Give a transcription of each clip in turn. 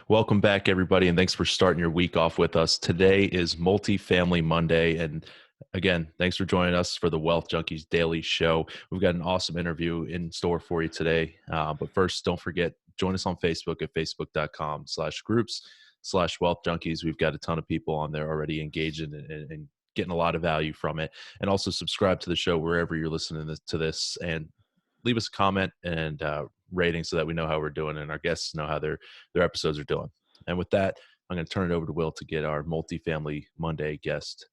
Welcome back, everybody, and thanks for starting your week off with us. Today is Multifamily Monday, and again, thanks for joining us for the Wealth Junkies Daily Show. We've got an awesome interview in store for you today. But first, don't forget, join us on Facebook at facebook.com/groups/Wealth Junkies. We've got a ton of people on there already engaging and getting a lot of value from it. And also subscribe to the show wherever you're listening to this, and leave us a comment and rating so that we know how we're doing and our guests know how their episodes are doing. And with that, I'm going to turn it over to Will to get our Multifamily Monday guest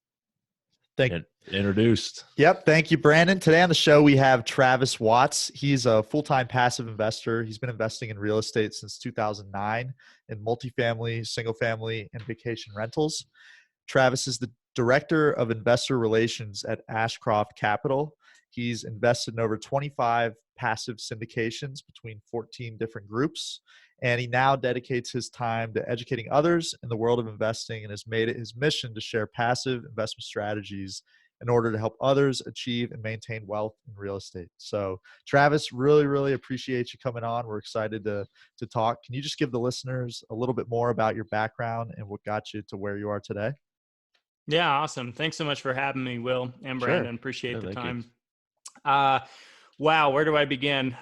introduced. Yep. Thank you, Brandon. Today on the show, we have Travis Watts. He's a full-time passive investor. He's been investing in real estate since 2009 in multifamily, single family, and vacation rentals. Travis is the Director of Investor Relations at Ashcroft Capital. He's invested in over 25 passive syndications between 14 different groups, and he now dedicates his time to educating others in the world of investing and has made it his mission to share passive investment strategies in order to help others achieve and maintain wealth in real estate. So, Travis, really appreciate you coming on. We're excited to talk. Can you just give the listeners a little bit more about your background and what got you to where you are today? Yeah, awesome. Thanks so much for having me, Will and Brandon. Sure. Appreciate the time. You. Wow, where do I begin?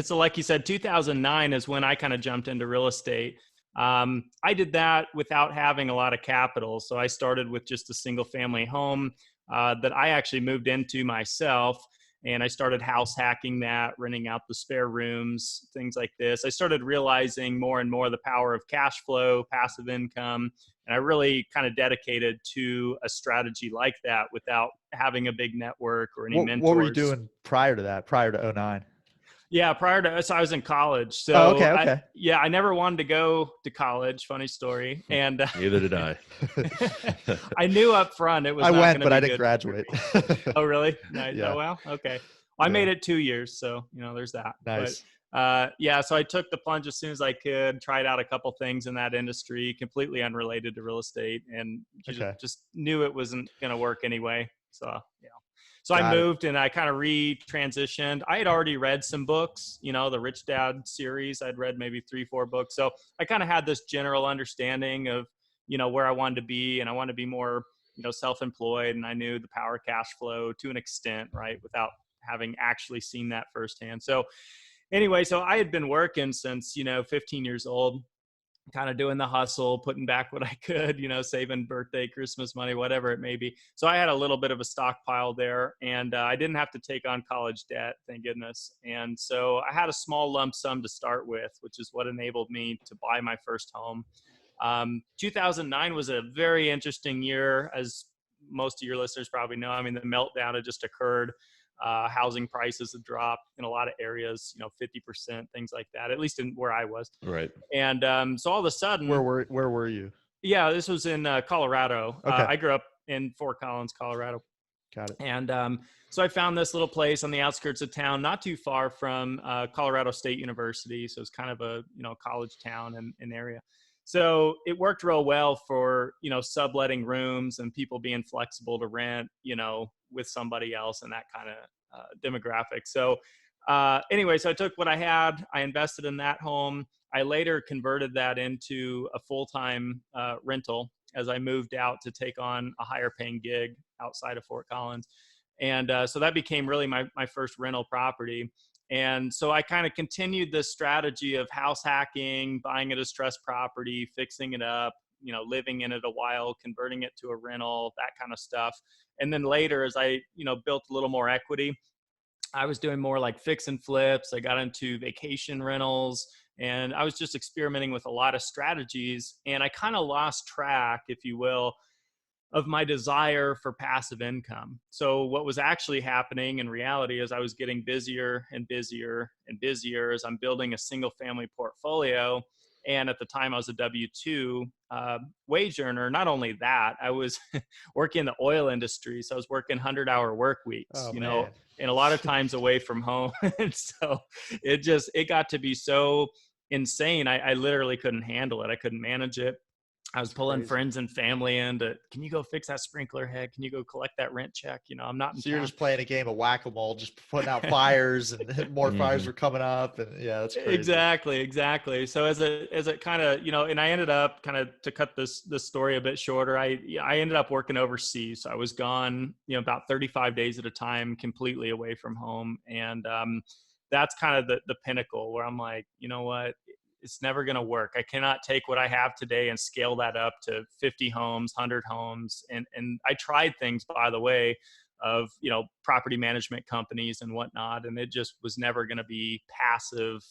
So like you said, 2009 is when I kind of jumped into real estate. I did that without having a lot of capital. So I started with just a single family home that I actually moved into myself. And I started house hacking that, renting out the spare rooms, things like this. I started realizing more and more the power of cash flow, passive income. And I really kind of dedicated to a strategy like that without having a big network or any mentors. What were you doing prior to that, prior to 2009? Yeah, so I was in college. So okay. I never wanted to go to college. Funny story. And neither did I. I knew up front it was. I went, but I didn't graduate. Oh, really? Nice. Yeah. Oh, well, okay. Well, I made it 2 years, so there's that. Nice. But, so I took the plunge as soon as I could. Tried out a couple things in that industry, completely unrelated to real estate, and just knew it wasn't going to work anyway. So So I moved and I kind of re-transitioned. I had already read some books, the Rich Dad series. I'd read maybe 3-4 books. So I kind of had this general understanding of, where I wanted to be, and I wanted to be more, self-employed. And I knew the power of cash flow to an extent, right, without having actually seen that firsthand. So anyway, so I had been working since, 15 years old, kind of doing the hustle, putting back what I could, saving birthday, Christmas money, whatever it may be. So I had a little bit of a stockpile there, and I didn't have to take on college debt, thank goodness. And so I had a small lump sum to start with, which is what enabled me to buy my first home. 2009 was a very interesting year, as most of your listeners probably know. I mean, the meltdown had just occurred. Housing prices had dropped in a lot of areas, 50%, things like that, at least in where I was. Right. And so all of a sudden, where were you? Yeah, this was in Colorado. Okay. I grew up in Fort Collins, Colorado. Got it. And so I found this little place on the outskirts of town, not too far from Colorado State University. So it's kind of a college town and area. So it worked real well for, subletting rooms and people being flexible to rent, with somebody else and that kind of demographic. So anyway, so I took what I had, I invested in that home. I later converted that into a full-time rental as I moved out to take on a higher paying gig outside of Fort Collins. And so that became really my first rental property. And so I kind of continued this strategy of house hacking, buying a distressed property, fixing it up, living in it a while, converting it to a rental, that kind of stuff. And then later, as I, built a little more equity, I was doing more like fix and flips. I got into vacation rentals, and I was just experimenting with a lot of strategies. And I kind of lost track, if you will, of my desire for passive income. So what was actually happening in reality is I was getting busier and busier and busier as I'm building a single family portfolio. And at the time I was a W-2 wage earner. Not only that, I was working in the oil industry. So I was working 100-hour work weeks, and a lot of times away from home. And so it got to be so insane. I literally couldn't handle it. I couldn't manage it. I was pulling friends and family in to, can you go fix that sprinkler head? Can you go collect that rent check? I'm not in So you're town. just playing a game of whack-a-mole, just putting out fires, and more fires were coming up, and yeah, that's crazy. Exactly. So as it kind of, and I ended up kind of, to cut this story a bit shorter, I ended up working overseas. So I was gone, about 35 days at a time, completely away from home. And that's kind of the pinnacle where I'm like, you know what? It's never going to work. I cannot take what I have today and scale that up to 50 homes, 100 homes. And I tried things, by the way, of, property management companies and whatnot. And it just was never going to be passive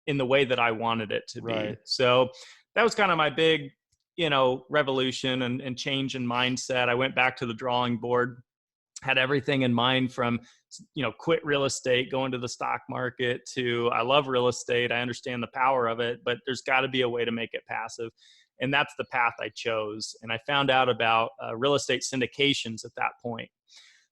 in the way that I wanted it to be. So that was kind of my big, revolution and change in mindset. I went back to the drawing board, had everything in mind from, quit real estate, go into the stock market, to I love real estate. I understand the power of it, but there's got to be a way to make it passive. And that's the path I chose. And I found out about real estate syndications at that point.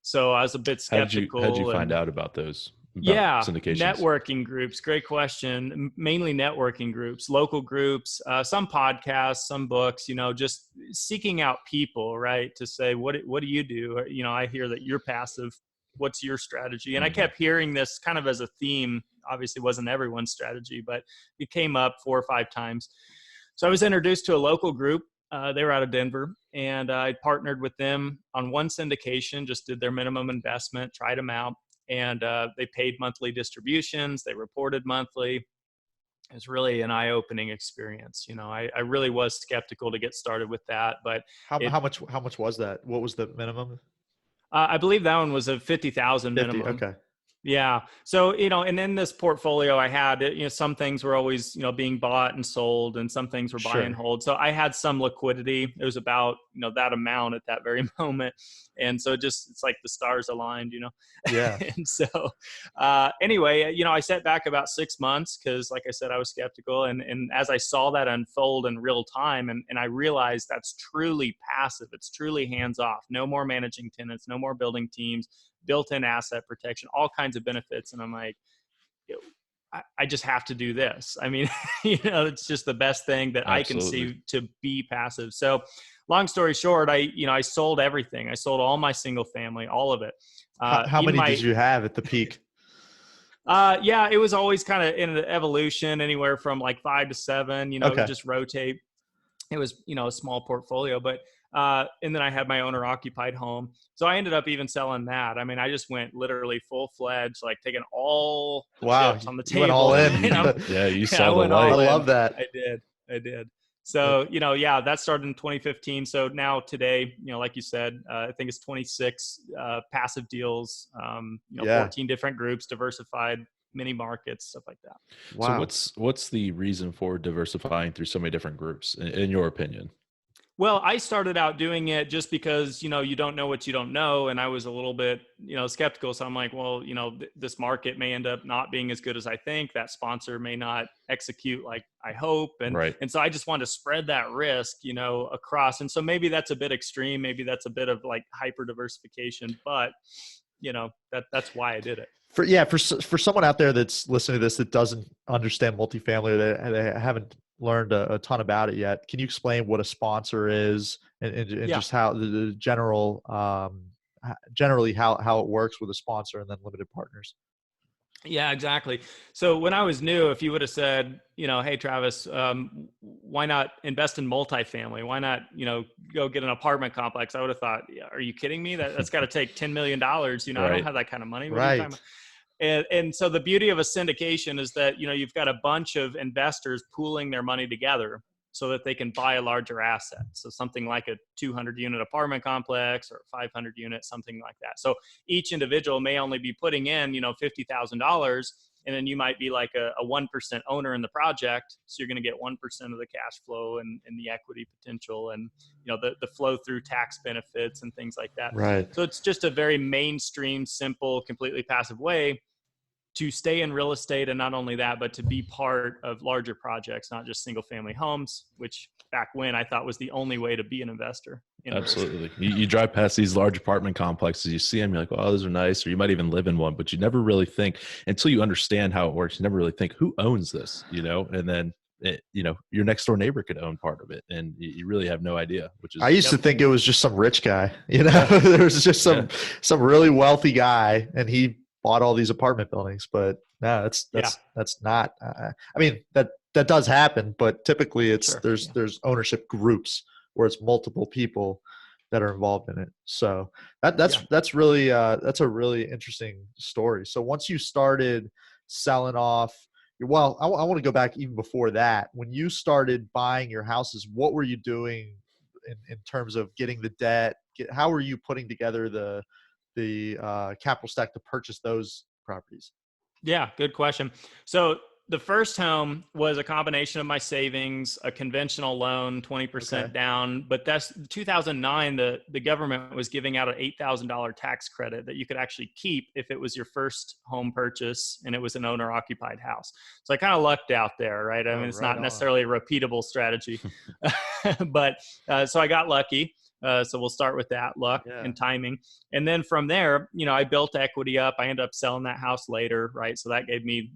So I was a bit skeptical. How'd you find out about those? Syndications? Networking groups. Great question. Mainly networking groups, local groups, some podcasts, some books, just seeking out people, right? To say, what do you do? I hear that you're passive. What's your strategy? And I kept hearing this kind of as a theme. Obviously wasn't everyone's strategy, but it came up 4 or 5 times. So I was introduced to a local group. They were out of Denver, and I partnered with them on one syndication, just did their minimum investment, tried them out. And they paid monthly distributions. They reported monthly. It was really an eye-opening experience. I really was skeptical to get started with that. But how much was that? What was the minimum? I believe that one was a 50,000 minimum. Okay. Yeah. So, and in this portfolio I had, some things were always, being bought and sold, and some things were buy and hold. So I had some liquidity. It was about, that amount at that very moment. And so it's like the stars aligned, Yeah. And so, anyway, I sat back about 6 months, cause like I said, I was skeptical. And as I saw that unfold in real time, and I realized that's truly passive. It's truly hands off. No more managing tenants, no more building teams, built-in asset protection, all kinds of benefits. And I'm like, I just have to do this. I mean, it's just the best thing that I can see to be passive. So long story short, I sold everything. I sold all my single family, all of it. How many did you have at the peak? Yeah, it was always kind of in an evolution, anywhere from like 5 to 7, just rotate. It was, a small portfolio, but and then I had my owner occupied home. So I ended up even selling that. I mean, I just went literally full-fledged, like taking all the chips on the table. You went all in. Yeah, you saw the light. I love that. I did. So, that started in 2015. So now today, like you said, I think it's 26 passive deals, 14 different groups, diversified, many markets, stuff like that. Wow. So what's the reason for diversifying through so many different groups, in your opinion? Well, I started out doing it just because, you don't know what you don't know. And I was a little bit, skeptical. So I'm like, well, this market may end up not being as good as I think. That sponsor may not execute like I hope. And so I just wanted to spread that risk, across. And so maybe that's a bit extreme. Maybe that's a bit of like hyper diversification, but that's why I did it. For someone out there that's listening to this that doesn't understand multifamily, they haven't learned a ton about it yet. Can you explain what a sponsor is and just how the generally how it works with a sponsor and then limited partners? Yeah, exactly. So when I was new, if you would have said, hey, Travis, why not invest in multifamily? Why not, go get an apartment complex? I would have thought, are you kidding me? That's got to take $10 million. I don't have that kind of money. What are you talking about? And so the beauty of a syndication is that, you've got a bunch of investors pooling their money together so that they can buy a larger asset. So something like a 200 unit apartment complex or 500 unit, something like that. So each individual may only be putting in, $50,000, and then you might be like a 1% owner in the project. So you're going to get 1% of the cash flow and the equity potential and, the flow through tax benefits and things like that. Right. So it's just a very mainstream, simple, completely passive way to stay in real estate. And not only that, but to be part of larger projects, not just single family homes, which back when I thought was the only way to be an investor. Absolutely. You drive past these large apartment complexes, you see them, you're like, oh, those are nice. Or you might even live in one, but you never really think, until you understand how it works, you never really think, who owns this, and then your next door neighbor could own part of it, and you really have no idea. Which is, I used to think it was just some rich guy, there was just some really wealthy guy, and he bought all these apartment buildings. But no, that's not. I mean, that does happen, but typically it's there's ownership groups where it's multiple people that are involved in it. So that's really that's a really interesting story. So once you started selling off, well, I want to go back even before that. When you started buying your houses, what were you doing in terms of getting the debt? How were you putting together the capital stack to purchase those properties? Yeah, good question. So the first home was a combination of my savings, a conventional loan, 20% down. But that's 2009, the government was giving out an $8,000 tax credit that you could actually keep if it was your first home purchase and it was an owner occupied house. So I kind of lucked out there, right? I mean, it's not necessarily a repeatable strategy, but so I got lucky. So we'll start with that, luck and timing. And then from there, I built equity up. I ended up selling that house later, right? So that gave me,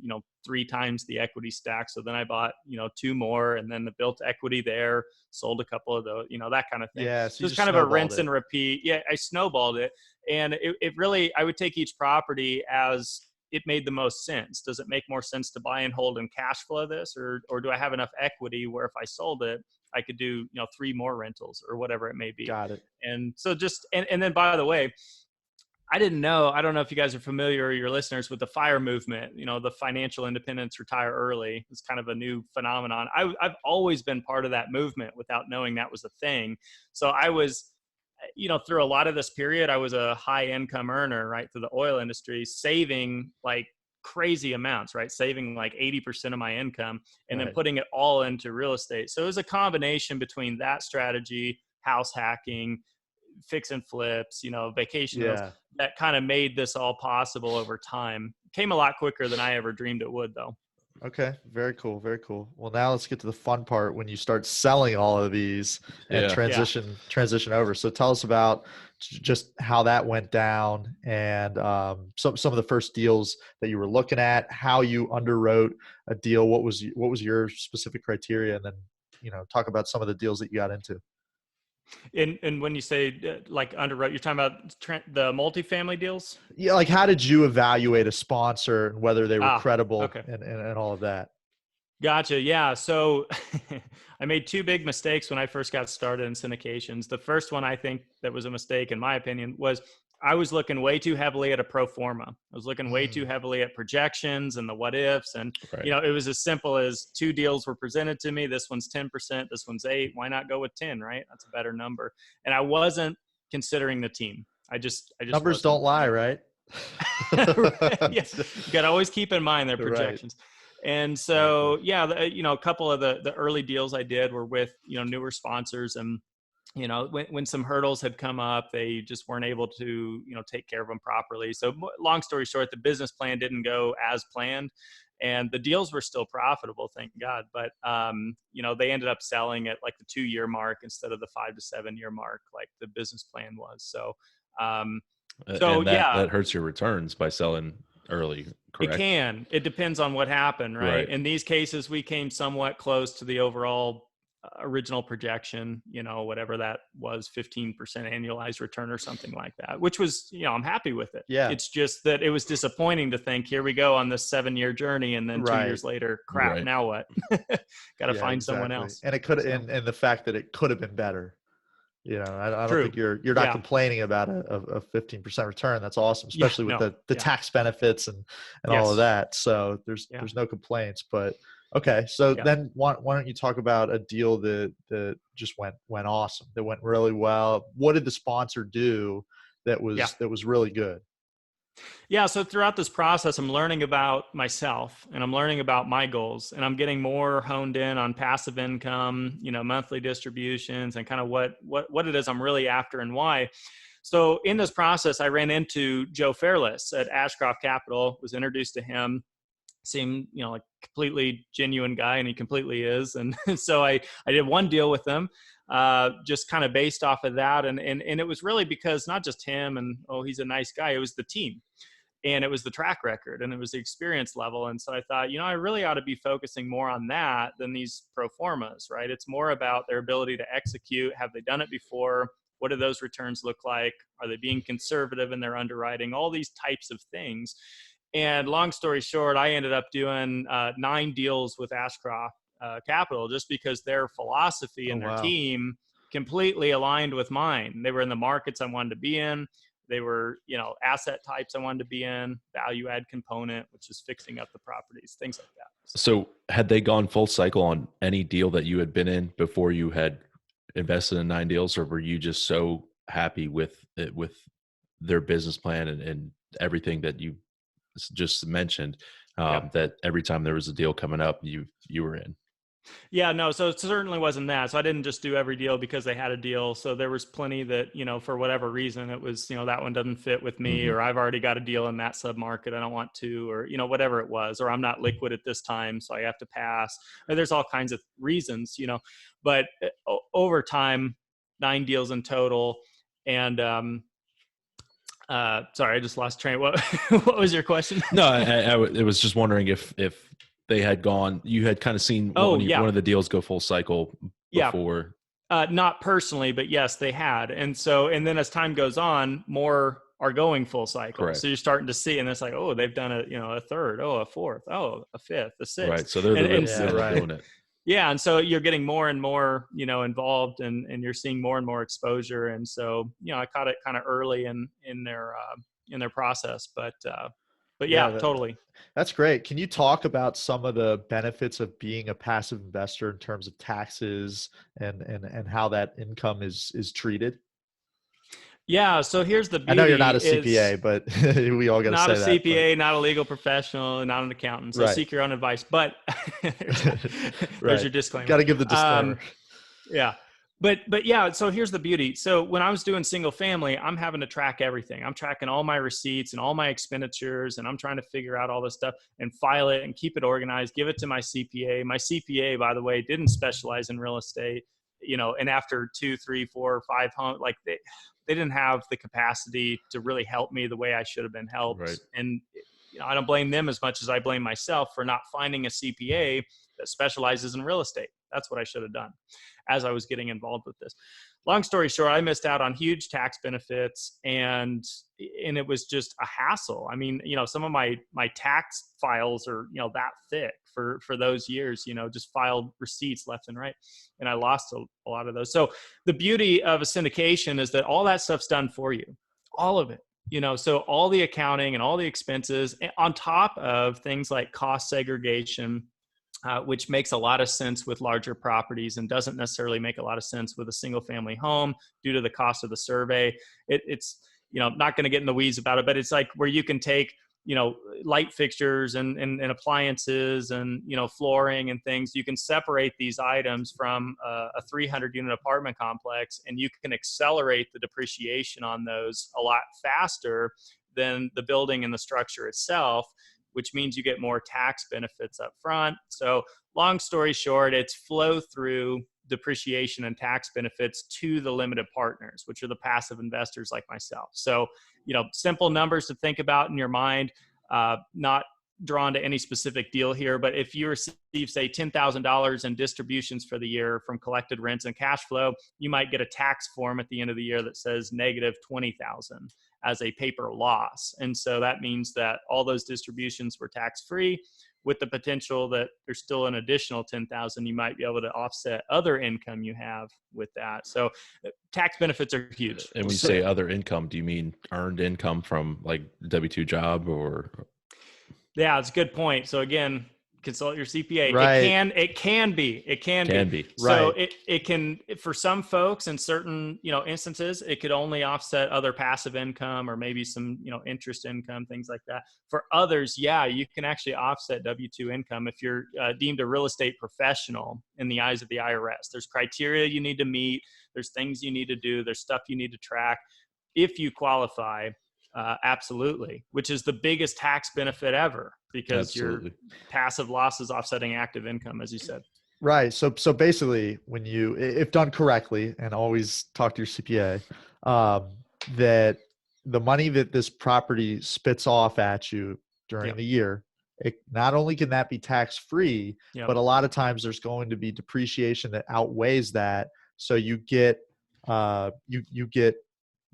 3 times the equity stack. So then I bought, 2 more, and then built equity there, sold a couple of those, that kind of thing. Yeah. So it's kind of a rinse and repeat. Yeah, I snowballed it. And it really, I would take each property as it made the most sense. Does it make more sense to buy and hold and cash flow this, or do I have enough equity where if I sold it, I could do, 3 more rentals or whatever it may be. Got it. And so and then by the way, I don't know if you guys are familiar, or your listeners, with the FIRE movement, the financial independence, retire early. It's kind of a new phenomenon. I've always been part of that movement without knowing that was a thing. So I was, through a lot of this period, I was a high income earner, right, through the oil industry, saving like crazy amounts, right? Saving like 80% of my income and then putting it all into real estate. So it was a combination between that strategy, house hacking, fix and flips, vacation deals, that kind of made this all possible over time. Came a lot quicker than I ever dreamed it would, though. Okay. Very cool. Very cool. Well, now let's get to the fun part when you start selling all of these and transition over. So tell us about just how that went down, and some of the first deals that you were looking at, how you underwrote a deal. What was your specific criteria? And then, talk about some of the deals that you got into. And when you say like underwrote, you're talking about the multifamily deals? Yeah. Like, how did you evaluate a sponsor and whether they were credible and all of that? Gotcha. Yeah. So I made 2 big mistakes when I first got started in syndications. The first one, I think that was a mistake, in my opinion, was I was looking way too heavily at a pro forma. I was looking way too heavily at projections and the what ifs. And, it was as simple as 2 deals were presented to me. This one's 10%, this one's 8. Why not go with 10, right? That's a better number. And I wasn't considering the team. I just numbers don't lie, right? Yes. You got to always keep in mind their projections. Right. And so, a couple of the early deals I did were with, newer sponsors, and, when some hurdles had come up, they just weren't able to, take care of them properly. So long story short, the business plan didn't go as planned, and the deals were still profitable, thank God. But, they ended up selling at like the 2-year mark instead of the 5 to 7 year mark, like the business plan was. So, that hurts your returns by selling early. Correct? It can. It depends on what happened, right? In these cases, we came somewhat close to the overall original projection, whatever that was, 15% annualized return or something like that, which was, I'm happy with it. Yeah. It's just that it was disappointing to think, here we go on this 7-year journey, and then 2 years later, crap, now what? Got to find someone else. And it could, and the fact that it could have been better. I don't think you're not complaining about a 15% return. That's awesome, especially with the tax benefits and all of that. So there's no complaints. But okay, so then why don't you talk about a deal that just went awesome, that went really well? What did the sponsor do that was really good? Yeah. So throughout this process, I'm learning about myself, and I'm learning about my goals, and I'm getting more honed in on passive income, monthly distributions, and kind of what it is I'm really after and why. So in this process, I ran into Joe Fairless at Ashcroft Capital, was introduced to him, seemed, like a completely genuine guy, and he completely is. And so I did one deal with him, just kind of based off of that. And it was really because not just him and, he's a nice guy, it was the team. And it was the track record and it was the experience level. And so I thought, I really ought to be focusing more on that than these pro formas, right? It's more about their ability to execute. Have they done it before? What do those returns look like? Are they being conservative in their underwriting? All these types of things. And long story short, I ended up doing 9 deals with Ashcroft Capital just because their philosophy and their team completely aligned with mine. They were in the markets I wanted to be in. They were, asset types I wanted to be in, value add component, which is fixing up the properties, things like that. So had they gone full cycle on any deal that you had been in before you had invested in 9 deals, or were you just so happy with it, with their business plan and everything that you just mentioned, that every time there was a deal coming up, you were in? Yeah, no, so it certainly wasn't that. So I didn't just do every deal because they had a deal. So there was plenty that, for whatever reason, it was, that one doesn't fit with me, or I've already got a deal in that submarket, I don't want to, or, whatever it was, or I'm not liquid at this time, so I have to pass. Or there's all kinds of reasons, but over time, 9 deals in total. And, sorry, I just lost train. What was your question? No, I was just wondering if they had gone, you had kind of seen one of the deals go full cycle before. Not personally, but yes, they had. And then as time goes on, more are going full cycle. Correct. So you're starting to see, and it's like, oh, they've done a third, a fourth, a fifth, a sixth. Right. So they're doing it. Yeah. And so you're getting more and more, involved and you're seeing more and more exposure. And so, I caught it kind of early in their process, but yeah, totally. That's great. Can you talk about some of the benefits of being a passive investor in terms of taxes and how that income is treated? Yeah. So here's the beauty. I know you're not a CPA, but we all got to say that. Not a CPA, not a legal professional, not an accountant. So seek your own advice. But there's your disclaimer. Got to give the disclaimer. Yeah. But yeah, so here's the beauty. So when I was doing single family, I'm having to track everything. I'm tracking all my receipts and all my expenditures, and I'm trying to figure out all this stuff and file it and keep it organized, give it to my CPA. My CPA, by the way, didn't specialize in real estate, and after 2, 3, 4, 5 homes, like they didn't have the capacity to really help me the way I should have been helped. Right. And I don't blame them as much as I blame myself for not finding a CPA that specializes in real estate. That's what I should have done as I was getting involved with this. Long story short, I missed out on huge tax benefits and it was just a hassle. I mean, some of my tax files are, that thick for those years, just filed receipts left and right. And I lost a lot of those. So the beauty of a syndication is that all that stuff's done for you, all of it. So all the accounting and all the expenses on top of things like cost segregation, which makes a lot of sense with larger properties and doesn't necessarily make a lot of sense with a single family home due to the cost of the survey. It's, not going to get in the weeds about it, but it's like where you can take, light fixtures and appliances and, flooring and things. You can separate these items from a 300 unit apartment complex, and you can accelerate the depreciation on those a lot faster than the building and the structure itself, which means you get more tax benefits up front. So long story short, it's flow through depreciation and tax benefits to the limited partners, which are the passive investors like myself. So, simple numbers to think about in your mind, not drawn to any specific deal here, but if you receive, say, $10,000 in distributions for the year from collected rents and cash flow, you might get a tax form at the end of the year that says negative $20,000 as a paper loss. And so that means that all those distributions were tax-free, with the potential that there's still an additional $10,000 you might be able to offset other income you have with that. So tax benefits are huge. And when you say other income, do you mean earned income from like W-2 job or? Yeah, it's a good point. So again, consult your CPA. Right. It can be. So it can, for some folks in certain, instances, it could only offset other passive income or maybe some, interest income, things like that. For others, yeah, you can actually offset W-2 income if you're deemed a real estate professional in the eyes of the IRS. There's criteria you need to meet. There's things you need to do. There's stuff you need to track. If you qualify, absolutely, which is the biggest tax benefit ever because your passive loss is offsetting active income, as you said. Right. So basically, when if done correctly, and always talk to your CPA, that the money that this property spits off at you during Yep. the year, it not only can that be tax free, Yep. but a lot of times there's going to be depreciation that outweighs that. So you get you get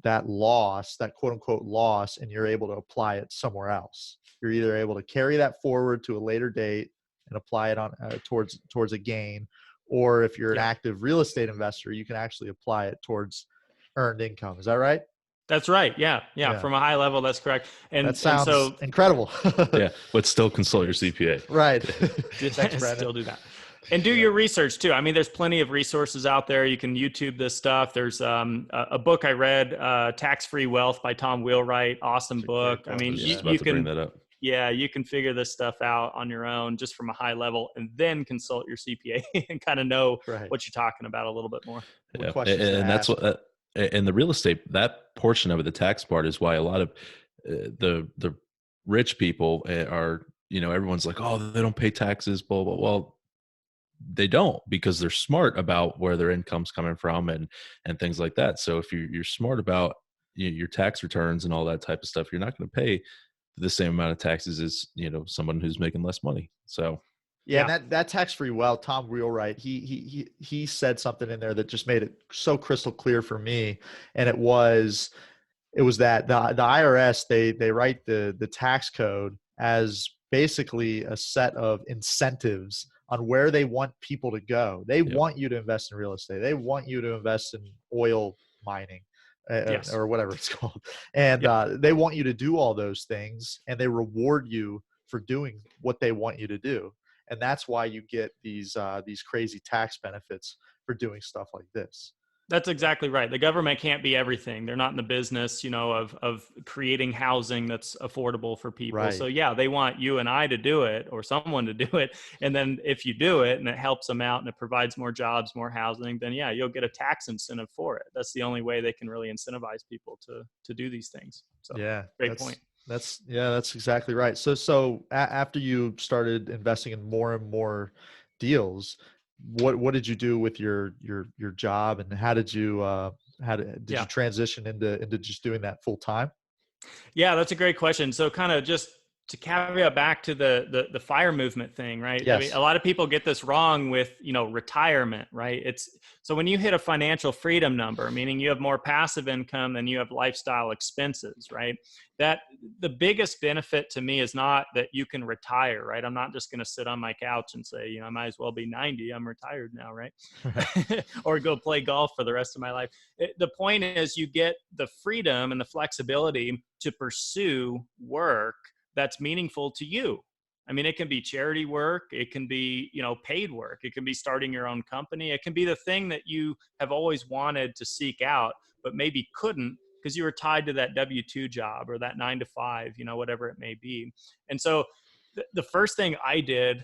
that loss, that quote unquote loss, and you're able to apply it somewhere else. You're either able to carry that forward to a later date and apply it on towards a gain, or if you're an Yep. active real estate investor, you can actually apply it towards earned income. Is that right? That's right. Yeah. Yeah. From a high level, that's correct. That sounds so incredible. Yeah, but still consult your CPA. Right. Thanks, Brandon. still do that. And do your research too. I mean, there's plenty of resources out there. You can YouTube this stuff. There's a book I read, Tax-Free Wealth by Tom Wheelwright. Awesome book. I mean, you bring can, that up. yeah, you can figure this stuff out on your own just from a high level, and then consult your CPA and kind of know what you're talking about a little bit more. Yeah. And that's what, and the real estate, that portion of it, the tax part, is why a lot of the rich people are, everyone's like, oh, they don't pay taxes, blah, blah. Well, they don't, because they're smart about where their income's coming from and things like that. So if you're smart about your tax returns and all that type of stuff, you're not going to pay the same amount of taxes as someone who's making less money. So yeah, and that tax-free wealth, Tom Wheelwright, he said something in there that just made it so crystal clear for me, and it was that the IRS, they write the tax code as basically a set of incentives on where they want people to go. They want you to invest in real estate. They want you to invest in oil mining, or whatever it's called. And they want you to do all those things, and they reward you for doing what they want you to do. And that's why you get these crazy tax benefits for doing stuff like this. That's exactly right. The government can't be everything. They're not in the business, of creating housing that's affordable for people. Right. So yeah, they want you and I to do it, or someone to do it. And then if you do it and it helps them out and it provides more jobs, more housing, then yeah, you'll get a tax incentive for it. That's the only way they can really incentivize people to do these things. So yeah, great point. That's exactly right. So after you started investing in more and more deals, what did you do with your job, and how did you you transition into just doing that full time? Yeah, that's a great question. So kind of just to caveat back to the FIRE movement thing, right? Yes. I mean, a lot of people get this wrong with, retirement, right? So when you hit a financial freedom number, meaning you have more passive income than you have lifestyle expenses, right? That the biggest benefit to me is not that you can retire, right? I'm not just going to sit on my couch and say, I might as well be 90. I'm retired now, right? Or go play golf for the rest of my life. The point is you get the freedom and the flexibility to pursue work that's meaningful to you. I mean, it can be charity work. It can be, paid work. It can be starting your own company. It can be the thing that you have always wanted to seek out, but maybe couldn't because you were tied to that W-2 job or that 9 to 5, whatever it may be. And so the first thing I did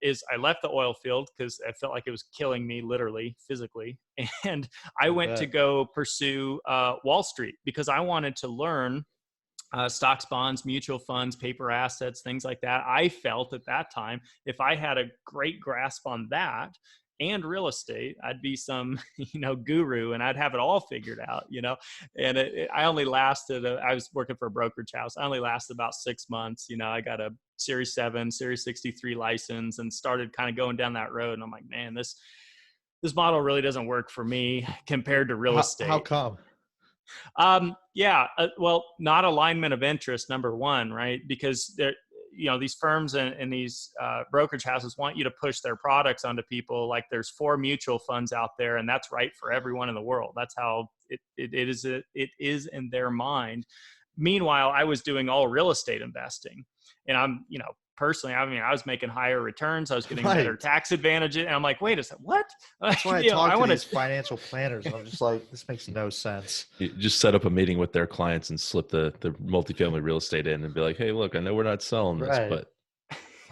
is I left the oil field because I felt like it was killing me, literally, physically. And I went to go pursue Wall Street because I wanted to learn stocks, bonds, mutual funds, paper assets, things like that. I felt at that time, if I had a great grasp on that and real estate, I'd be some, guru, and I'd have it all figured out, and I only lasted, I was working for a brokerage house. I only lasted about 6 months. I got a Series 7, Series 63 license and started kind of going down that road. And I'm like, man, this model really doesn't work for me compared to real estate. How come? Well, not alignment of interest, number one, right? Because these firms and these brokerage houses want you to push their products onto people like there's 4 mutual funds out there, and that's right for everyone in the world. That's how it is in their mind. Meanwhile, I was doing all real estate investing, and I'm, personally, I was making higher returns. I was getting better tax advantages. And I'm like, wait a second, what? That's why I talk to these financial planners. And I'm just like, this makes no sense. You just set up a meeting with their clients and slip the multifamily real estate in and be like, hey, look, I know we're not selling this, but.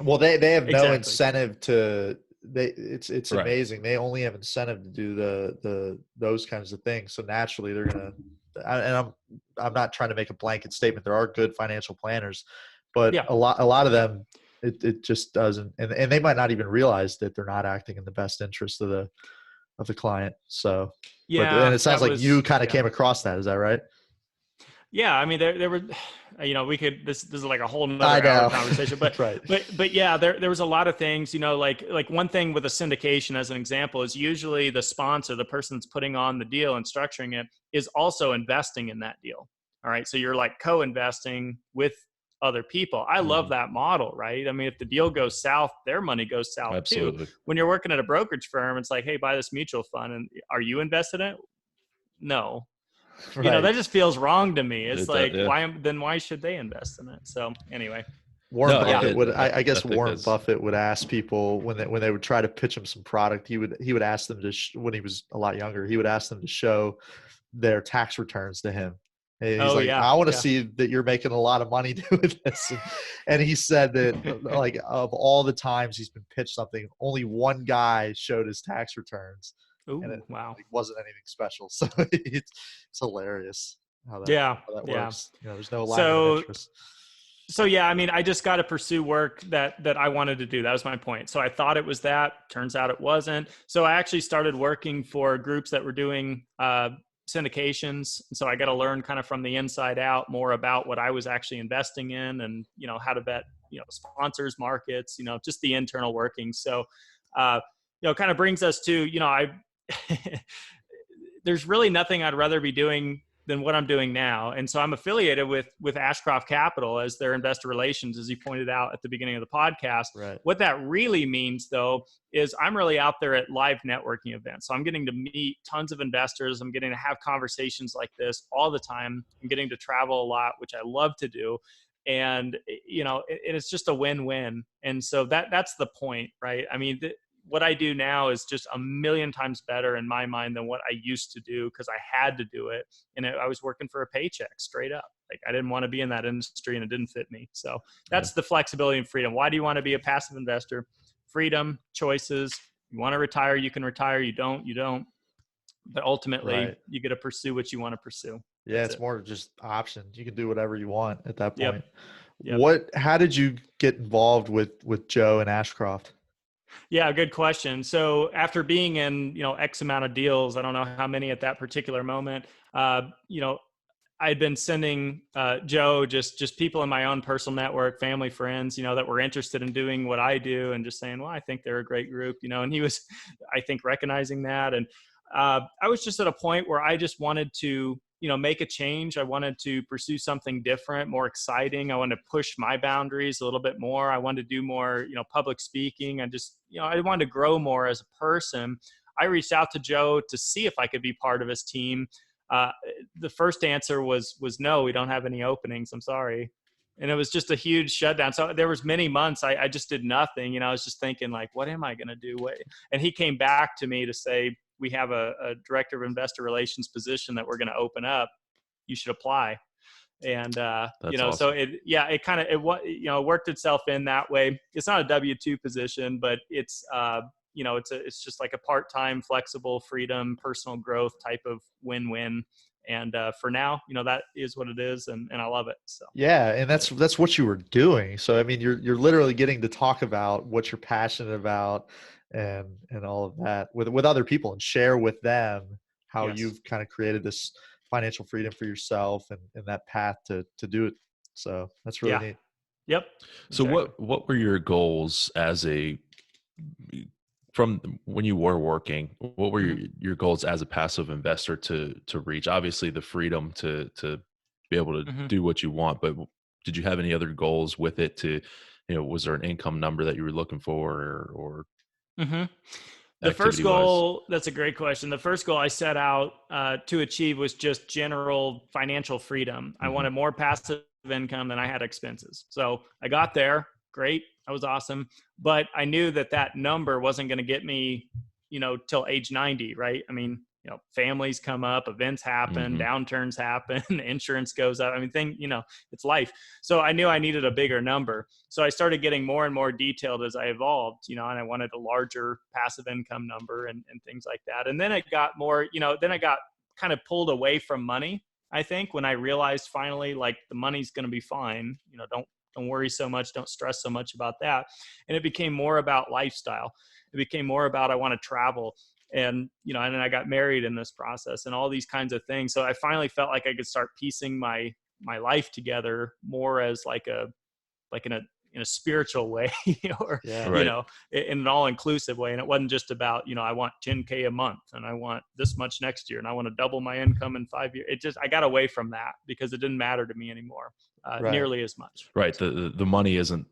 Well, they have no incentive to, it's amazing. They only have incentive to do those kinds of things. So naturally they're going to, and I'm not trying to make a blanket statement. There are good financial planners, but a lot of them, it just doesn't, and they might not even realize that they're not acting in the best interest of the client. So, and it sounds like you kind of came across that. Is that right? Yeah, I mean, there were, we could, this is like a whole I nother hour know. conversation, but, Right. but yeah, there was a lot of things, like one thing with a syndication as an example is usually the sponsor, the person that's putting on the deal and structuring it is also investing in that deal. All right. So you're like co-investing with other people. I love Mhm. that model, right? I mean, if the deal goes south, their money goes south too. Absolutely. When you're working at a brokerage firm, it's like, hey, buy this mutual fund. And are you invested in it? No. Right. That just feels wrong to me. It's like, Yeah. why should they invest in it? So anyway, Warren No, yeah. Buffett would, I I guess think Warren that's Buffett would ask people when they would try to pitch him some product, he would ask them to, when he was a lot younger, he would ask them to show their tax returns to him. And he's Oh like, yeah. I want to Yeah. see that you're making a lot of money doing this. And he said that like of all the times he's been pitched something, only one guy showed his tax returns and it Ooh, wow. like, wasn't anything special. So it's hilarious Yeah. how that Yeah. works. There's no alignment of So, interest. so yeah, I mean, I just got to pursue work that I wanted to do. That was my point. So I thought it was that. Turns out it wasn't. So I actually started working for groups that were doing syndications. And so I got to learn kind of from the inside out more about what I was actually investing in, and how to vet sponsors, markets, just the internal workings. So kind of brings us to I there's really nothing I'd rather be doing than what I'm doing now. And so I'm affiliated with Ashcroft Capital as their investor relations, as you pointed out at the beginning of the podcast. Right. What that really means, though, is I'm really out there at live networking events. So I'm getting to meet tons of investors. I'm getting to have conversations like this all the time. I'm getting to travel a lot, which I love to do. And, it's just a win-win. And so that's the point, right? I mean, what I do now is just a million times better in my mind than what I used to do, because I had to do it. And I was working for a paycheck straight up. Like, I didn't want to be in that industry and it didn't fit me. So that's the flexibility and freedom. Why do you want to be a passive investor? Freedom, choices. You want to retire, you can retire. You don't, you don't. But ultimately, you get to pursue what you want to pursue. Yeah, it's more just options. You can do whatever you want at that point. Yep. How did you get involved with Joe and Ashcroft? Yeah, good question. So after being in, X amount of deals, I don't know how many at that particular moment, I'd been sending Joe just people in my own personal network, family, friends, that were interested in doing what I do, and just saying, well, I think they're a great group, and he was, I think, recognizing that. And I was just at a point where I just wanted to, make a change. I wanted to pursue something different, more exciting. I wanted to push my boundaries a little bit more. I wanted to do more, public speaking. I just, I wanted to grow more as a person. I reached out to Joe to see if I could be part of his team. The first answer was no, we don't have any openings. I'm sorry. And it was just a huge shutdown. So there was many months I just did nothing. I was just thinking, like, what am I going to do? And he came back to me to say, we have a director of investor relations position that we're going to open up. You should apply. And, awesome. so it worked itself in that way. It's not a W-2 position, but it's, it's just like a part-time, flexible, freedom, personal growth type of win-win. And for now, that is what it is, and I love it. So yeah, and that's what you were doing. So I mean, you're literally getting to talk about what you're passionate about and all of that with other people, and share with them how you've kind of created this financial freedom for yourself and that path to do it. So that's really neat. Yep. So exactly. what were your goals from when you were working? What were your goals as a passive investor to reach? Obviously the freedom to be able to do what you want, but did you have any other goals with it was there an income number that you were looking for or The first activity wise? goal, that's a great question. The first goal I set out to achieve was just general financial freedom. I wanted more passive income than I had expenses. So I got there. Great. That was awesome. But I knew that number wasn't going to get me, till age 90, right? I mean, families come up, events happen, downturns happen, insurance goes up. I mean, it's life. So I knew I needed a bigger number. So I started getting more and more detailed as I evolved, and I wanted a larger passive income number and things like that. And then it got more, then I got kind of pulled away from money. I think when I realized finally, like, the money's going to be fine, don't worry so much. Don't stress so much about that. And it became more about lifestyle. It became more about, I want to travel. And, and then I got married in this process and all these kinds of things. So I finally felt like I could start piecing my my life together more as like in a spiritual way, or, Yeah. Right. in an all inclusive way. And it wasn't just about, I want 10K a month and I want this much next year and I want to double my income in 5 years. I got away from that because it didn't matter to me anymore, Right. nearly as much. Right. The money isn't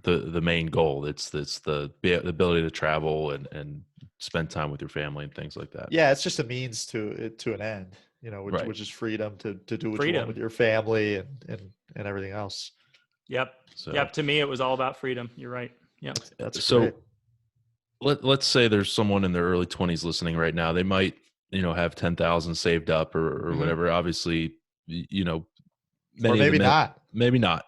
the main goal. It's the ability to travel and spend time with your family and things like that. Yeah, it's just a means to an end, Right. which is freedom to do what you Freedom. want with your family and everything else. Yep. So, Yep. To me, it was all about freedom. You're right. Yep. That's so great. let's say there's someone in their early 20s listening right now. They might, have 10,000 saved up or Mhm. whatever. Obviously, Or many maybe not. maybe not.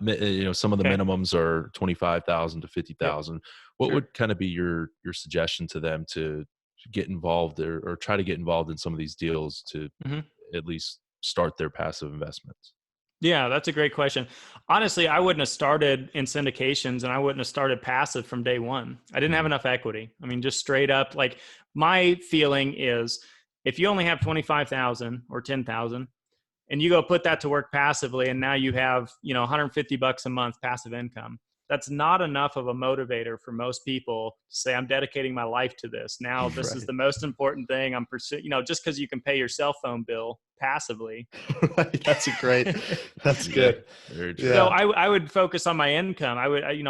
Some of the Okay. minimums are 25,000 to 50,000. What Sure. would kind of be your suggestion to them to get involved or try to get involved in some of these deals to Mhm. at least start their passive investments? Yeah, that's a great question. Honestly, I wouldn't have started in syndications and I wouldn't have started passive from day one. I didn't have enough equity. I mean, just straight up, like my feeling is if you only have 25,000 or 10,000 and you go put that to work passively and now you have, $150 a month passive income, that's not enough of a motivator for most people to say, I'm dedicating my life to this. Now, this is Right. the most important thing I'm pursuing, just because you can pay your cell phone bill passively. Right. That's Yeah, good. very true. Yeah. So I would focus on my income.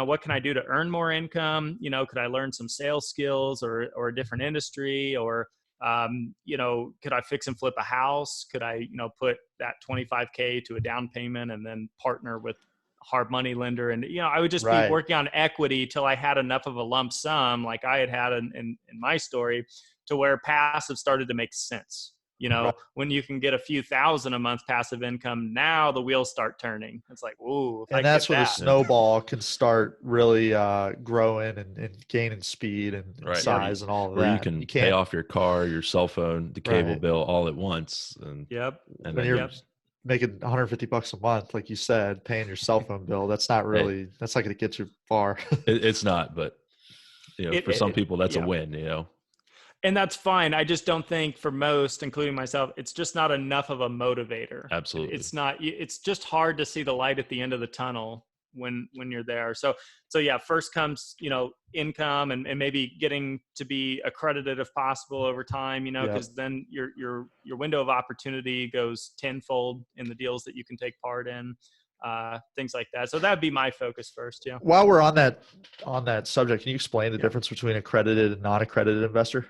What can I do to earn more income? Could I learn some sales skills or a different industry, or, could I fix and flip a house? Could I, put that 25K to a down payment and then partner with a hard money lender? And, I would just be Right. working on equity till I had enough of a lump sum, like I had in my story, to where passive started to make sense. Right. When you can get a few thousand a month passive income, now the wheels start turning. It's like, ooh, if I And could that's get when the that. snowball can start really growing and gaining speed and Right. size and all of Where you that. can You pay can't off your car, your cell phone, the cable Right. bill all at once. And Yep. then when you're you're making $150 a month, like you said, paying your cell phone bill. That's not Hey. that's not going to get you far. it's not, but for some people that's a Yeah. win, And that's fine. I just don't think for most, including myself, it's just not enough of a motivator. Absolutely. It's not, it's just hard to see the light at the end of the tunnel when you're there. So yeah, first comes, income and maybe getting to be accredited if possible over time, Yep. because then your window of opportunity goes tenfold in the deals that you can take part in, things like that. So that'd be my focus first. Yeah. While we're on that subject, can you explain the difference between accredited and non-accredited investor?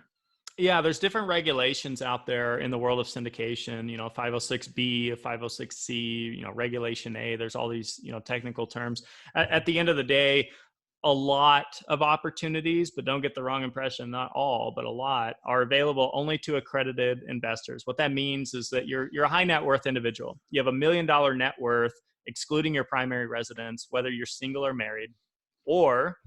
Yeah, there's different regulations out there in the world of syndication, 506B, 506C, Regulation A. There's all these, technical terms. At the end of the day, a lot of opportunities, but don't get the wrong impression, not all, but a lot are available only to accredited investors. What that means is that you're a high net worth individual. You have $1 million net worth, excluding your primary residence, whether you're single or married, or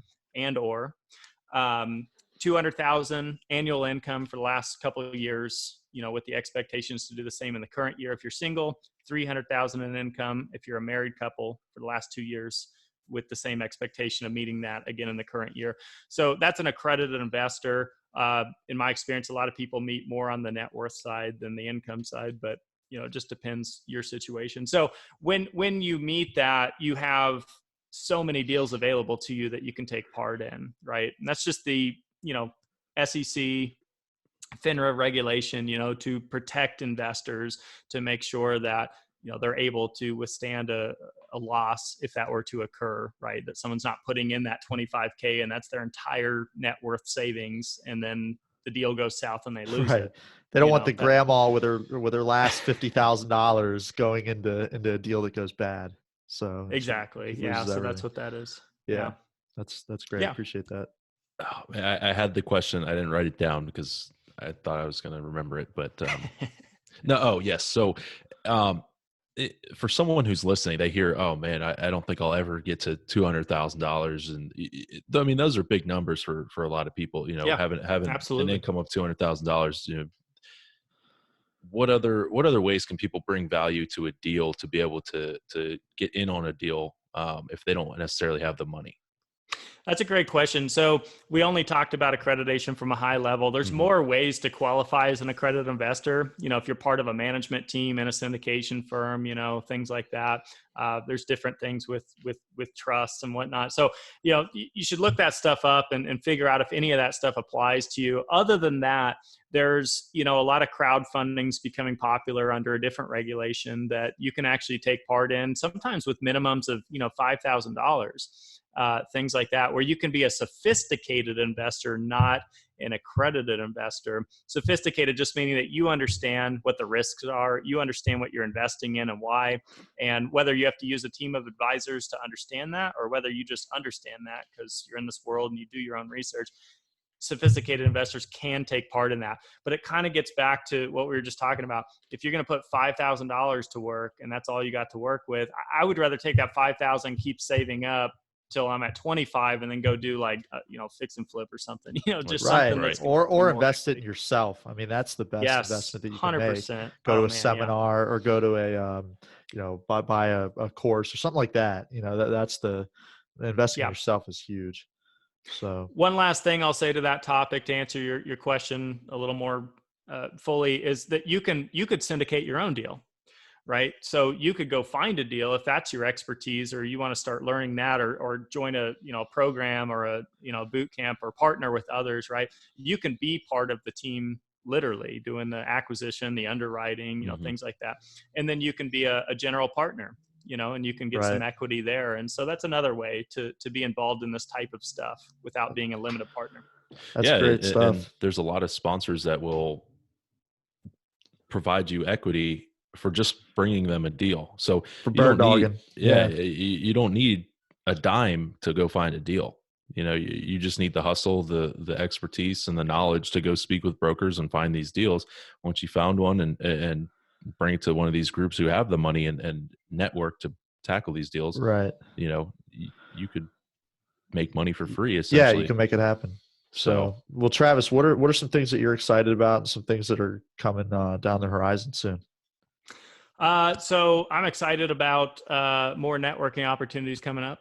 200,000 annual income for the last couple of years, with the expectations to do the same in the current year if you're single, 300,000 in income if you're a married couple for the last 2 years, with the same expectation of meeting that again in the current year. So that's an accredited investor. In my experience, a lot of people meet more on the net worth side than the income side, but it just depends your situation. So when you meet that, you have so many deals available to you that you can take part in, right? And that's just the SEC, FINRA regulation, to protect investors, to make sure that, they're able to withstand a loss if that were to occur, right? That someone's not putting in that 25K and that's their entire net worth savings. And then the deal goes south and they lose Right. it. They don't want the grandma with her last $50,000 going into a deal that goes bad. So exactly. she Yeah. loses So everything. that's what that is. Yeah. That's great. Yeah. Appreciate that. Oh, man, I had the question. I didn't write it down because I thought I was going to remember it, but no. Oh yes. So, for someone who's listening, they hear, "Oh man, I don't think I'll ever get to $200,000," and I mean, those are big numbers for a lot of people. Yeah, having absolutely. an income of $200,000. What other ways can people bring value to a deal to be able to get in on a deal if they don't necessarily have the money? That's a great question. So we only talked about accreditation from a high level. There's Mhm. more ways to qualify as an accredited investor. If you're part of a management team in a syndication firm, things like that. There's different things with trusts and whatnot. So, you should look that stuff up and figure out if any of that stuff applies to you. Other than that, there's, a lot of crowdfundings becoming popular under a different regulation that you can actually take part in, sometimes with minimums of, $5,000. Things like that, where you can be a sophisticated investor, not an accredited investor. Sophisticated just meaning that you understand what the risks are, you understand what you're investing in and why, and whether you have to use a team of advisors to understand that, or whether you just understand that because you're in this world and you do your own research. Sophisticated investors can take part in that. But it kind of gets back to what we were just talking about. If you're going to put $5,000 to work and that's all you got to work with, I would rather take that 5,000, keep saving up till I'm at 25 and then go do like, fix and flip or something, just Right. something that's Or more invest it in equity. yourself. I mean, that's the best Yes, investment that you can make. 100%. Go to a man, seminar or go to a, buy a course or something like that. That's the investing in Yeah. yourself is huge. So One last thing I'll say to that topic to answer your question a little more fully is that you could syndicate your own deal. Right. So you could go find a deal if that's your expertise, or you want to start learning that, or join a, program or a, boot camp or partner with others. Right. You can be part of the team, literally doing the acquisition, the underwriting, Mhm. things like that. And then you can be a general partner, and you can get some equity there. And so that's another way to be involved in this type of stuff without being a limited partner. that's Yeah, great stuff. and there's a lot of sponsors that will provide you equity for just bringing them a deal. So For you bird don't need, dogging. Yeah. you don't need a dime to go find a deal. You just need the hustle, the expertise, and the knowledge to go speak with brokers and find these deals. Once you found one and bring it to one of these groups who have the money and network to tackle these deals, Right. you could make money for free Yeah, essentially. you can make it happen. So, So, well, Travis, what are some things that you're excited about and some things that are coming down the horizon soon? So I'm excited about more networking opportunities coming up.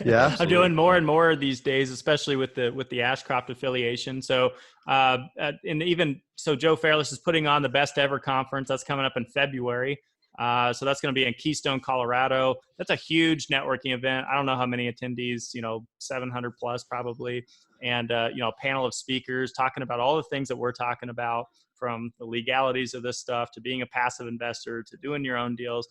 Yeah, I'm doing more and more these days, especially with the Ashcroft affiliation. So, and even so, Joe Fairless is putting on the Best Ever Conference. That's coming up in February. So that's going to be in Keystone, Colorado. That's a huge networking event. I don't know how many attendees, 700 plus probably. And, a panel of speakers talking about all the things that we're talking about, from the legalities of this stuff to being a passive investor to doing your own deals.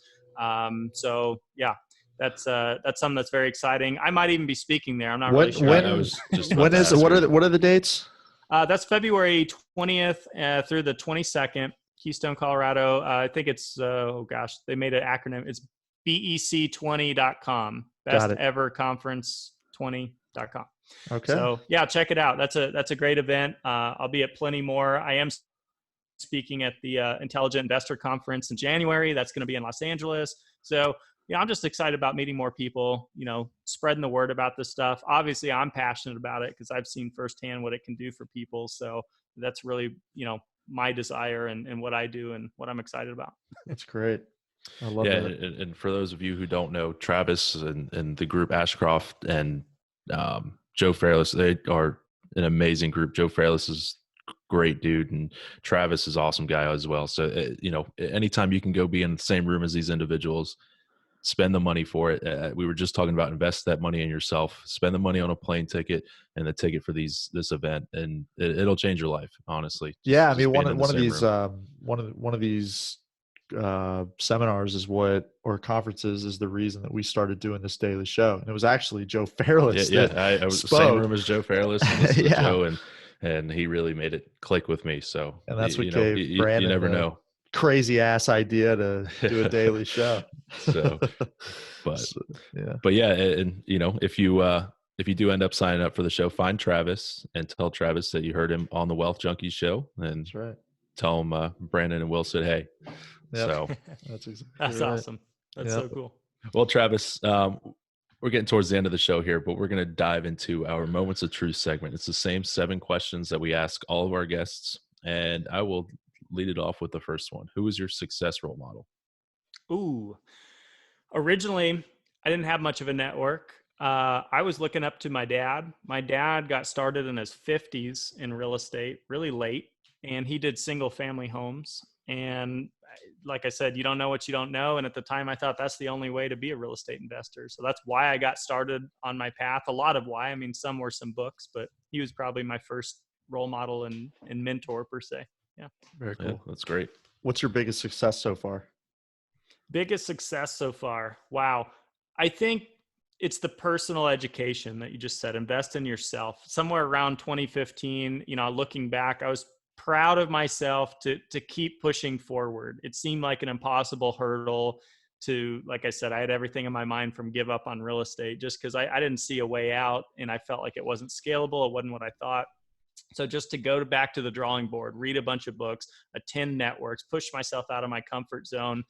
So yeah, that's something that's very exciting. I might even be speaking there. I'm not really sure. I was just about when to is ask what are the dates? That's February 20th through the 22nd, Keystone, Colorado. I think it's, they made an acronym. It's BEC20.com, Best Ever Conference 20.com. Okay. So yeah, check it out. That's a great event. I'll be at plenty more. I am speaking at the Intelligent Investor Conference in January. That's going to be in Los Angeles. So, I'm just excited about meeting more people, spreading the word about this stuff. Obviously, I'm passionate about it because I've seen firsthand what it can do for people. So that's really, my desire and what I do and what I'm excited about. That's great. I love that. that. And for those of you who don't know, Travis and the group Ashcroft and Joe Fairless, they are an amazing group. Joe Fairless is great dude, and Travis is awesome guy as well. So anytime you can go be in the same room as these individuals, spend the money for it. We were just talking about invest that money in yourself. Spend the money on a plane ticket and the ticket for this event, and it'll change your life. Honestly. Yeah, I mean one of these seminars is or conferences is the reason that we started doing this daily show, and it was actually Joe Fairless. I was spoke. Same room as Joe Fairless, and listened to Joe, and he really made it click with me. So, and that's what gave Brandon you never know. Crazy ass idea to do a daily show. But yeah, and if you do end up signing up for the show, find Travis and tell Travis that you heard him on the Wealth Junkies show, and that's right. Tell him Brandon and Will said hey. Yep. So that's right. Awesome. That's so cool. Well, Travis, we're getting towards the end of the show here, but we're going to dive into our Moments of Truth segment. It's the same 7 questions that we ask all of our guests, and I will lead it off with the first one. Who is your success role model? Ooh, originally I didn't have much of a network. I was looking up to my dad. My dad got started in his 50s in real estate, really late, and he did single family homes. And like I said, you don't know what you don't know. And at the time, I thought that's the only way to be a real estate investor. So that's why I got started on my path. A lot of why. I mean, some were some books, but he was probably my first role model and mentor per se. Yeah. Very Yeah, cool. that's great. What's your biggest success so far? Biggest success so far. Wow. I think it's the personal education that you just said, invest in yourself. Somewhere around 2015, looking back, I was proud of myself to keep pushing forward. It seemed like an impossible hurdle to, like I said, I had everything in my mind from give up on real estate just because I didn't see a way out and I felt like it wasn't scalable. It wasn't what I thought. So just to go back to the drawing board, read a bunch of books, attend networks, push myself out of my comfort zone.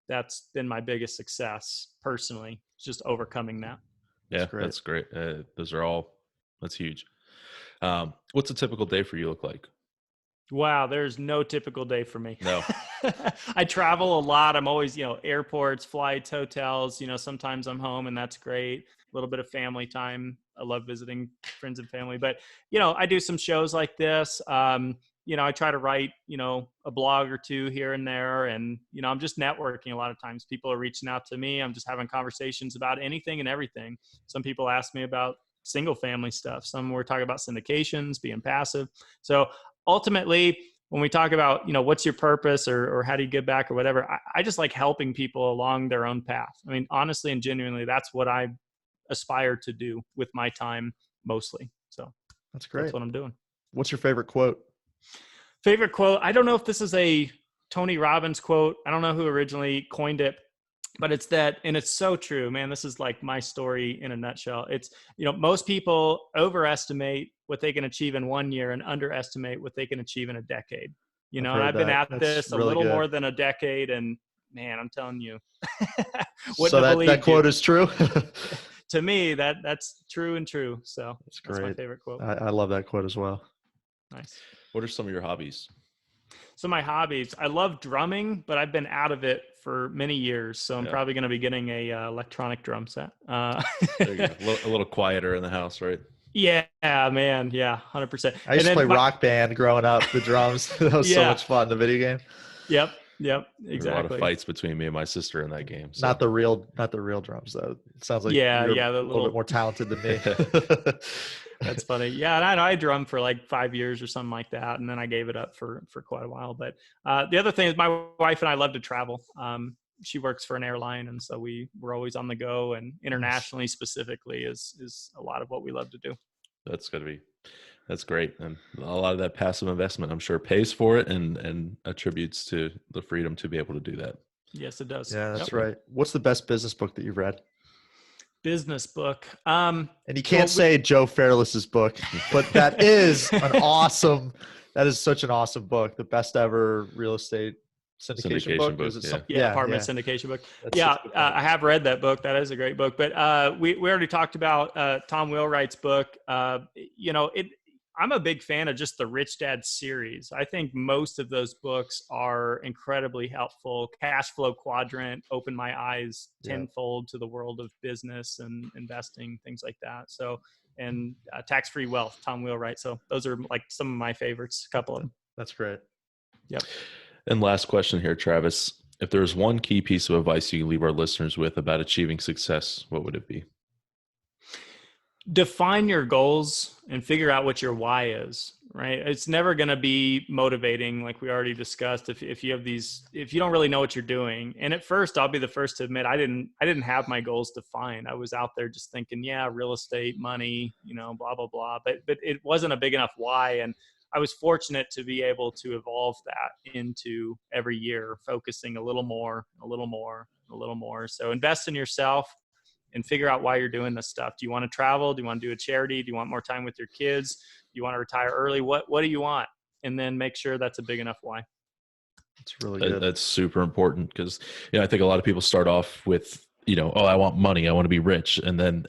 That's been my biggest success personally, just overcoming that. Yeah, that's great. That's huge. What's a typical day for you look like? Wow, there's no typical day for me. No. I travel a lot. I'm always, airports, flights, hotels, sometimes I'm home and that's great. A little bit of family time. I love visiting friends and family, but, I do some shows like this. I try to write, a blog or two here and there. And, I'm just networking a lot of times. People are reaching out to me. I'm just having conversations about anything and everything. Some people ask me about single family stuff. Some were talking about syndications, being passive. So ultimately, when we talk about, what's your purpose or how do you give back or whatever, I just like helping people along their own path. I mean, honestly and genuinely, that's what I aspire to do with my time mostly. So that's great. That's what I'm doing. What's your favorite quote? Favorite quote? I don't know if this is a Tony Robbins quote. I don't know who originally coined it, but it's that, and it's so true, man. This is like my story in a nutshell. It's, most people overestimate what they can achieve in 1 year and underestimate what they can achieve in a decade. And I've been at this a little more than a decade, and man, I'm telling you. So that quote is true? To me, that's true and true. So that's great. That's my favorite quote. I love that quote as well. Nice. What are some of your hobbies? So my hobbies, I love drumming, but I've been out of it for many years. So I'm probably going to be getting a electronic drum set. There you go. A little quieter in the house, right? Yeah, man. Yeah, 100%. I used to play Rock Band growing up, the drums. That was so much fun, the video game. Yep, exactly. There were a lot of fights between me and my sister in that game. So. Not the real drums, though. It sounds like you're a little bit more talented than me. That's funny. Yeah, and I drummed for like 5 years or something like that, and then I gave it up for quite a while. But the other thing is my wife and I love to travel. She works for an airline, and so we're always on the go, and internationally specifically is a lot of what we love to do. That's great. And a lot of that passive investment, I'm sure, pays for it and attributes to the freedom to be able to do that. Yes, it does. Yeah, that's right. What's the best business book that you've read? Business book. And you can't say Joe Fairless's book, but that is such an awesome book. The best ever real estate syndication book. Apartment syndication book. I have read that book. That is a great book. But we already talked about Tom Wheelwright's book. I'm a big fan of just the Rich Dad series. I think most of those books are incredibly helpful. Cash Flow Quadrant opened my eyes tenfold to the world of business and investing, things like that. So, and Tax-Free Wealth, Tom Wheelwright. So those are like some of my favorites, a couple of them. That's great. Yep. And last question here, Travis. If there's one key piece of advice you can leave our listeners with about achieving success, what would it be? Define your goals and figure out what your why is, right? It's never going to be motivating. Like we already discussed, if you don't really know what you're doing. And at first I'll be the first to admit, I didn't have my goals defined. I was out there just thinking, real estate, money, blah, blah, blah. But it wasn't a big enough why. And I was fortunate to be able to evolve that into every year, focusing a little more. So invest in yourself and figure out why you're doing this stuff. Do you want to travel? Do you want to do a charity? Do you want more time with your kids? Do you want to retire early? What do you want? And then make sure that's a big enough why. That's really good. That's super important because I think a lot of people start off with I want money, I want to be rich, and then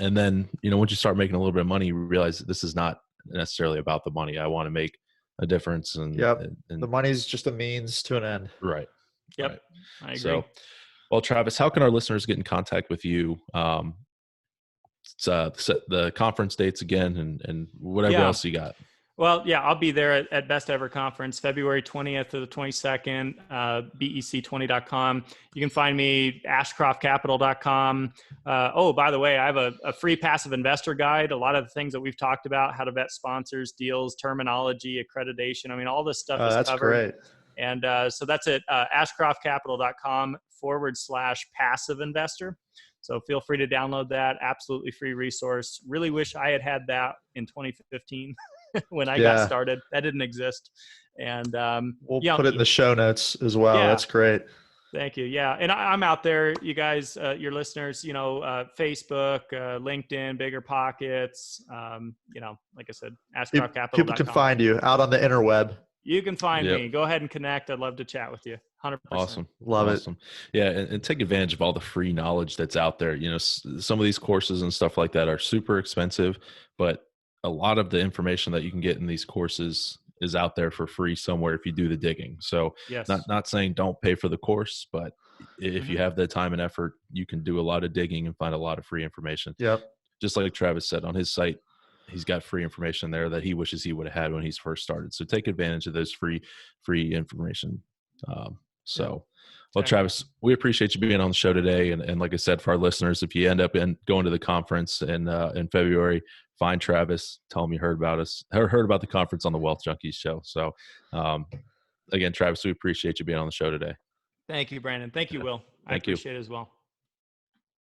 once you start making a little bit of money, you realize that this is not necessarily about the money. I want to make a difference, and the money's just a means to an end. Right. Yep. Right. I agree. So, well, Travis, how can our listeners get in contact with you set the conference dates again and whatever Yeah. else you got. Well, yeah, I'll be there at Best Ever Conference, February 20th to the 22nd, bec20.com. You can find me, ashcroftcapital.com. Oh, by the way, I have a free passive investor guide. A lot of the things that we've talked about, how to vet sponsors, deals, terminology, accreditation. I mean, all this stuff is That's covered. great. And so that's at ashcroftcapital.com/passive investor. So feel free to download that. Absolutely free resource. Really wish I had that in 2015 when I got started. That didn't exist. And we'll put it in the show notes as well. Yeah. That's great. Thank you. Yeah. And I'm out there, you guys, your listeners, Facebook, LinkedIn, Bigger Pockets, like I said, ashcroftcapital.com. People can find you out on the interweb. You can find me. Go ahead and connect. I'd love to chat with you. 100%. Awesome. Love it. Yeah. And take advantage of all the free knowledge that's out there. Some of these courses and stuff like that are super expensive, but a lot of the information that you can get in these courses is out there for free somewhere if you do the digging. So not saying don't pay for the course, but if you have the time and effort, you can do a lot of digging and find a lot of free information. Yep. Just like Travis said on his site, he's got free information there that he wishes he would have had when he's first started. So take advantage of those free information. Well, Travis, we appreciate you being on the show today. And like I said, for our listeners, if you end up going to the conference in February, find Travis, tell him you heard about us, heard about the conference on the Wealth Junkies show. So again, Travis, we appreciate you being on the show today. Thank you, Brandon. Thank you, Will. I appreciate it as well.